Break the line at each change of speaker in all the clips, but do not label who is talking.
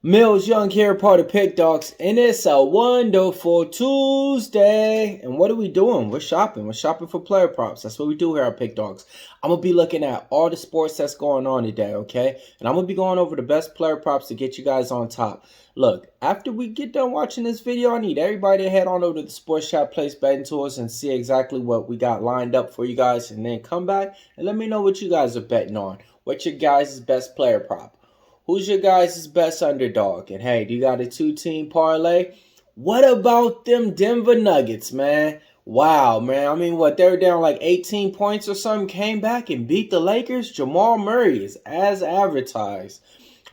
Millz Young here, part of Pick Dawgz, and it's a wonderful Tuesday. And what are we doing? We're shopping. We're shopping for player props. That's what we do here at Pick Dawgz. I'm going to be looking at all the sports that's going on today, okay? And I'm going to be going over the best player props to get you guys on top. Look, after we get done watching this video, I need everybody to head on over to the Sports Chat Place betting tools and see exactly what we got lined up for you guys. And then come back and let me know what you guys are betting on. What's your guys' best player prop? Who's your guys' best underdog? And hey, do you got a two-team parlay? What about them Denver Nuggets, man? Wow, man. I mean, what, they were down like 18 points or something, came back and beat the Lakers? Jamal Murray is as advertised.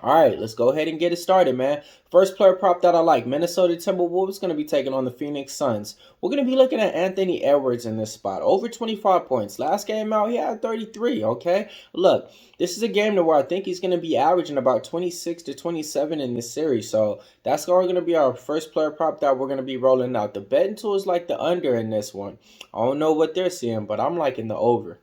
All right, let's go ahead and get it started, man. First player prop that I like, Minnesota Timberwolves going to be taking on the Phoenix Suns. We're going to be looking at Anthony Edwards in this spot. Over 25 points. Last game out, he had 33, okay? Look, this is a game where I think he's going to be averaging about 26 to 27 in this series. So that's going to be our first player prop that we're going to be rolling out. The betting tools like the under in this one. I don't know what they're seeing, but I'm liking the over.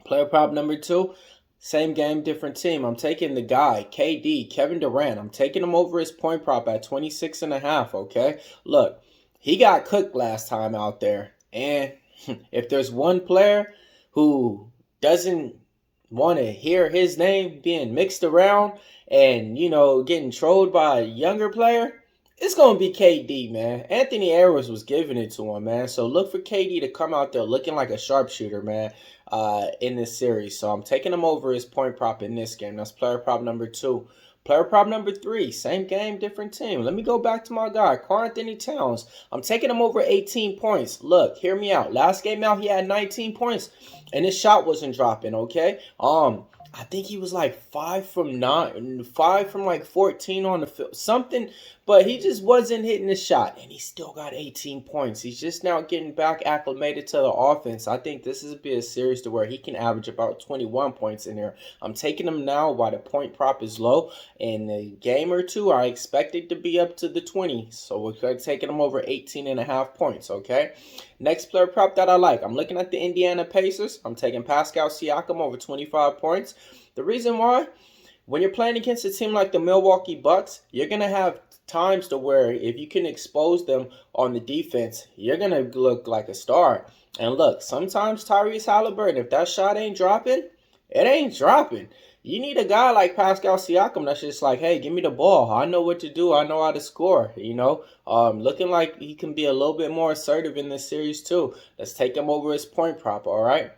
Player prop number 2. Same game, different team. I'm taking the guy, KD, Kevin Durant. I'm taking him over his point prop at 26.5, okay? Look, he got cooked last time out there. And if there's one player who doesn't want to hear his name being mixed around and, you know, getting trolled by a younger player, it's going to be KD, man. Anthony Edwards was giving it to him, man. So look for KD to come out there looking like a sharpshooter, man, in this series. So I'm taking him over his point prop in this game. That's player prop number 2. Player prop number 3, same game, different team. Let me go back to my guy, Karl-Anthony Towns. I'm taking him over 18 points. Look, hear me out. Last game out, he had 19 points, and his shot wasn't dropping, okay? I think he was like 5 from 14 on the field, something, but he just wasn't hitting the shot, and he still got 18 points. He's just now getting back acclimated to the offense. I think this is a series to where he can average about 21 points in there. I'm taking him now while the point prop is low. In a game or two, I expect it to be up to the 20, so we're taking him over 18.5 points, okay? Next player prop that I like, I'm looking at the Indiana Pacers. I'm taking Pascal Siakam over 25 points. The reason why, when you're playing against a team like the Milwaukee Bucks, you're going to have times to where if you can expose them on the defense, you're going to look like a star. And look, sometimes Tyrese Halliburton, if that shot ain't dropping, it ain't dropping. You need a guy like Pascal Siakam that's just like, hey, give me the ball. I know what to do. I know how to score, you know. Looking like he can be a little bit more assertive in this series too. Let's take him over his point prop, all right?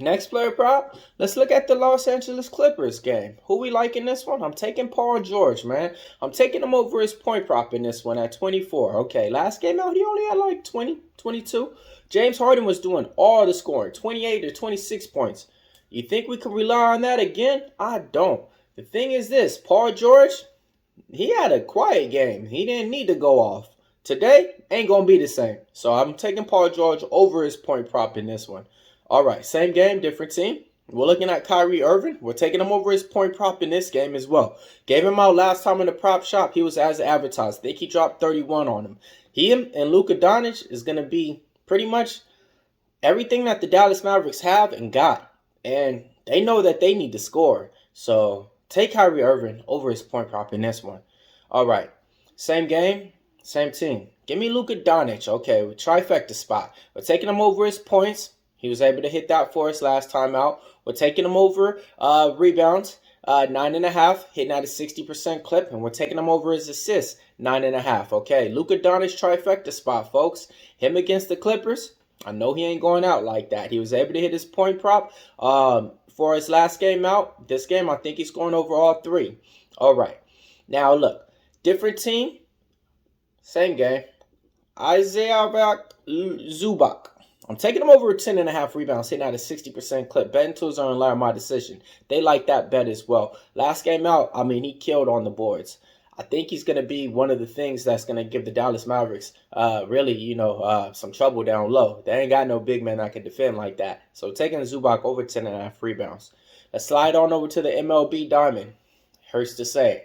Next player prop, let's look at the Los Angeles Clippers game. Who we like in this one? I'm taking Paul George, man. I'm taking him over his point prop in this one at 24. Okay, last game out, he only had like 20, 22. James Harden was doing all the scoring, 28 to 26 points. You think we can rely on that again? I don't. The thing is this, Paul George, he had a quiet game. He didn't need to go off. Today, ain't going to be the same. So I'm taking Paul George over his point prop in this one. All right, same game, different team. We're looking at Kyrie Irving. We're taking him over his point prop in this game as well. Gave him out last time in the prop shop. He was as advertised. I think he dropped 31 on him. Him and Luka Doncic is going to be pretty much everything that the Dallas Mavericks have and got. And they know that they need to score. So take Kyrie Irving over his point prop in this one. All right, same game, same team. Give me Luka Doncic. Okay, trifecta spot. We're taking him over his points. He was able to hit that for us last time out. We're taking him over rebounds, 9.5, hitting at a 60% clip. And we're taking him over his assists, 9.5. Okay, Luka Doncic trifecta spot, folks. Him against the Clippers. I know he ain't going out like that. He was able to hit his point prop for his last game out. This game, I think he's going over all 3. All right. Now, look. Different team. Same game. Isaiah Zubac. I'm taking him over 10.5 rebounds, hitting at a 60% clip. Betting tools are in line my decision. They like that bet as well. Last game out, I mean, he killed on the boards. I think he's going to be one of the things that's going to give the Dallas Mavericks really, you know, some trouble down low. They ain't got no big man that can defend like that. So taking Zubac over 10.5 rebounds. Let's slide on over to the MLB Diamond. Hurts to say.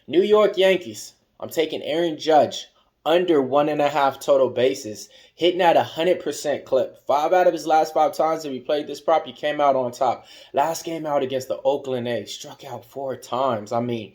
New York Yankees. I'm taking Aaron Judge under 1.5 total bases, hitting at 100% clip. 5 out of his last 5 times that we played this prop, he came out on top. Last game out against the Oakland A's, struck out 4 times. I mean,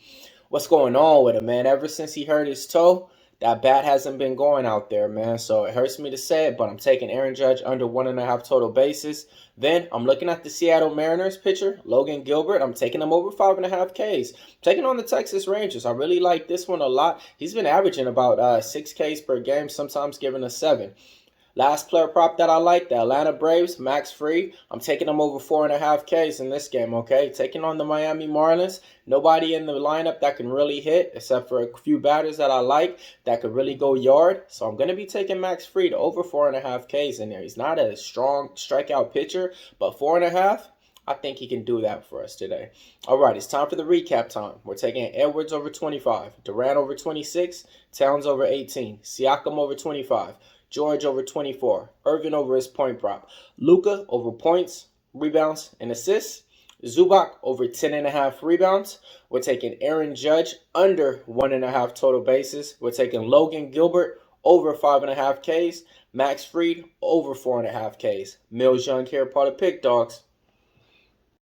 what's going on with him, man. Ever since he hurt his toe, that bat hasn't been going out there, man. So it hurts me to say it, but I'm taking Aaron Judge under 1.5 total bases. Then I'm looking at the Seattle Mariners pitcher, Logan Gilbert. I'm taking him over 5.5 Ks. Taking on the Texas Rangers. I really like this one a lot. He's been averaging about 6 Ks per game, sometimes giving us 7. Last player prop that I like, the Atlanta Braves, Max Fried. I'm taking them over 4.5 Ks in this game, okay? Taking on the Miami Marlins. Nobody in the lineup that can really hit, except for a few batters that I like that could really go yard. So I'm going to be taking Max Fried over 4.5 Ks in there. He's not a strong strikeout pitcher, but 4.5, I think he can do that for us today. All right, it's time for the recap time. We're taking Edwards over 25, Durant over 26, Towns over 18, Siakam over 25, George over 24, Irvin over his point prop, Luka over points, rebounds, and assists, Zubac over 10.5 rebounds. We're taking Aaron Judge under 1.5 total bases. We're taking Logan Gilbert over 5.5 Ks, Max Fried over 4.5 Ks. Millz Young here, part of Pick Dawgz.